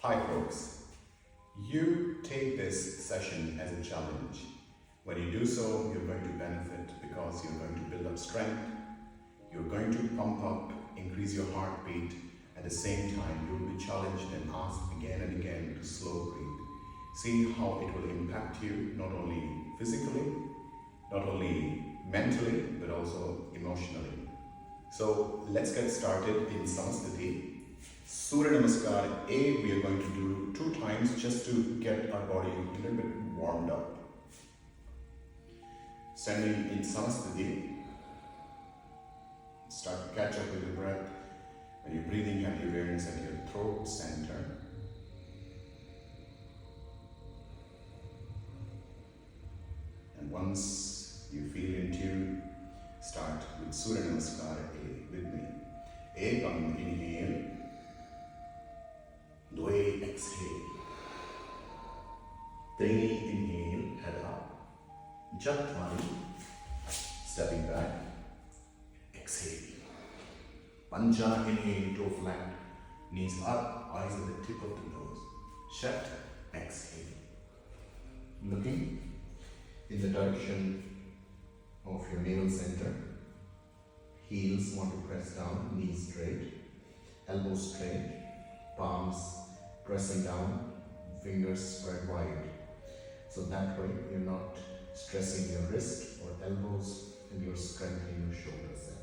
Hi folks, you take this session as a challenge. When you do so, you're going to benefit because you're going to build up strength, you're going to pump up, increase your heartbeat. At the same time, you'll be challenged and asked again and again to slow breathe. See how it will impact you, not only physically, not only mentally, but also emotionally. So let's get started in Samastiti. Surya Namaskar A, we are going to do 2 times just to get our body a little bit warmed up. Standing in Samastiti, start to catch up with the breath. When you're breathing, have the awareness at your throat center. And once you feel in tune, start with Surya Namaskar A with me. Ekam, inhale. Dve, exhale. Three, inhale, head up. Chatvari, stepping back. Exhale. Pancha, inhale, toe flat. Knees up, eyes at the tip of the nose. Shut, exhale. Looking in the direction of your navel center. Heels want to press down, knees straight, elbows straight, palms pressing down, fingers spread wide. So that way you're not stressing your wrist or elbows and you're strengthening your shoulders that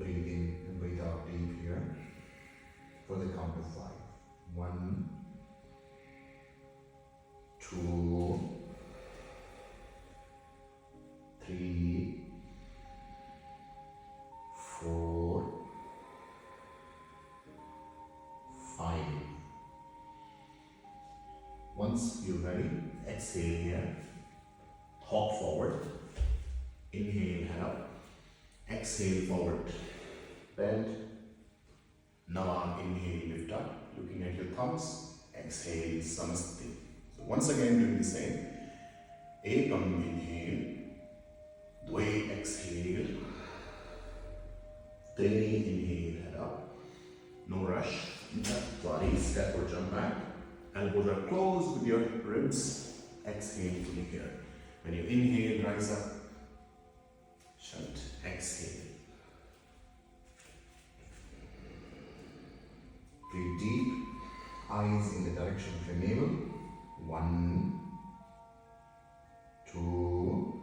way. Breathe in and breathe out deep here for the count of 5. 1, 2, 3, 4, 5. Once you're ready, exhale here. Hop forward. Inhale, head up. Exhale, forward. Bend. Now inhale, lift up. Looking at your thumbs. Exhale, Samastiti. So once again, doing the same. Ekam, inhale. Dve, exhale. Three, inhale, head up. No rush. Body, step or jump back. Elbows are closed with your ribs. Exhale fully here. When you inhale, rise up. Shut. Exhale. Breathe deep. Eyes in the direction of your navel. 1, 2,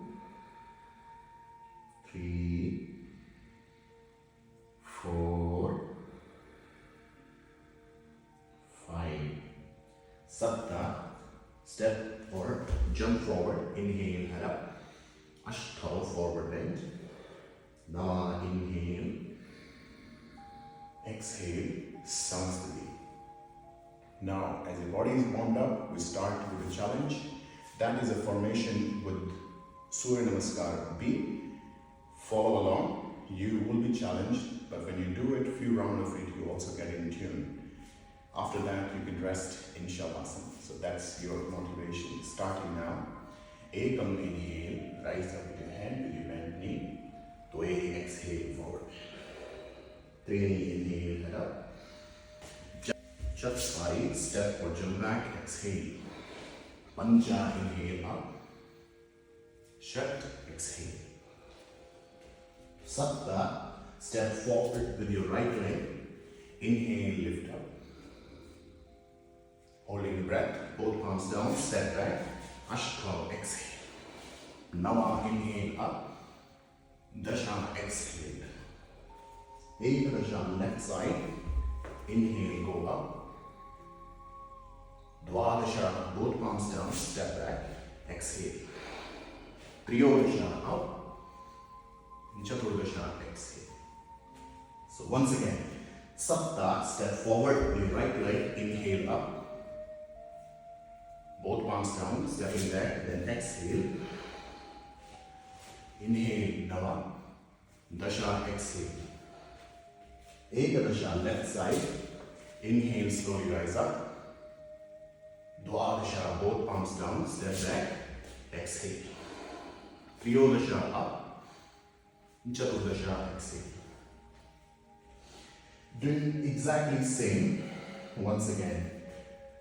3, 4, 5. Sapta, step or jump forward. Inhale, head up. Ashtanga, forward bend. Now inhale. Exhale, Samastiti. Now, as your body is warmed up, we start with a challenge. That is a formation with Surya Namaskar B. Follow along. You will be challenged, but when you do it, few rounds of it, you also get in tune. After that, you can rest in Shavasana. So that's your motivation. Starting now. Ekam, inhale, rise up with your hand with your bent knee. Dve, exhale, forward. Three, inhale, head up. Chatvari, step or jump back, exhale. Pancha, inhale up. Shut, exhale. Sapta, step forward with your right leg. Inhale, lift up. Holding the breath, both palms down, step back. Ashtanga, exhale. Nava, inhale up. Dasha, exhale. Ekadasha, left side. Inhale, go up. Dvadasha, both palms down, step back. Exhale. Triyodasha, up. Chaturdasha, exhale. So once again, Sapta, step forward with your right leg, inhale up. Both palms down, stepping back, then exhale. Inhale, Nava. Dasha, exhale. Ekadasha, left side. Inhale, slowly rise up. Dvadasha, both palms down, step back. Exhale. Triyodasha, up. Chaturdasha, exhale. Doing exactly same. Once again.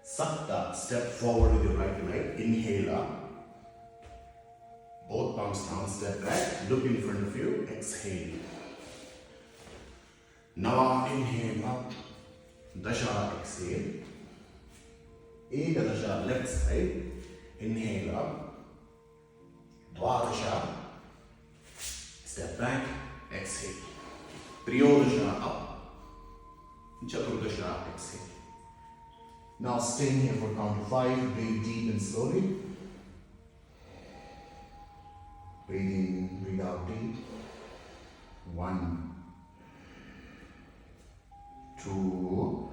Sakta, step forward with your right leg. Inhale up. Both palms down, step back. Look in front of you. Exhale. Nava, inhale up. Dasha, exhale. Ekadasha, left side. Inhale up. Dwadasha. Step back. Exhale. Triyodasha, up. Chaturdasha, exhale. Now staying here for count to 5. Breathe deep and slowly. Breathe in, breathe out deep. 1, 2,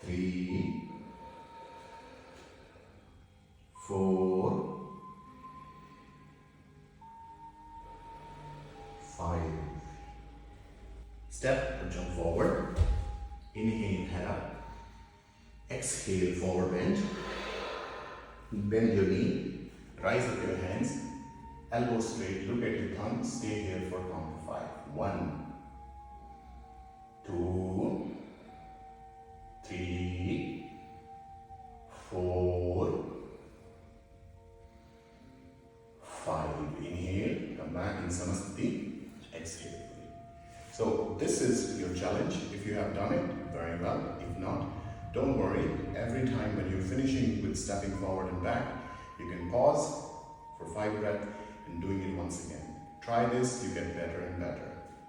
3, 4, 5. Step or jump forward. Inhale, head up. Exhale, forward bend. Bend your knee. Rise up your hands. Elbows straight. Look at your thumb. Stay here for count to 5. 1, 2, 3, 4, 5. Inhale. Come back in Samasthiti. Exhale. So this is your challenge. If you have done it, very well. If not, don't worry. Every time when you're finishing with stepping forward and back, you can pause for 5 breaths and doing it once again. Try this, you get better and better.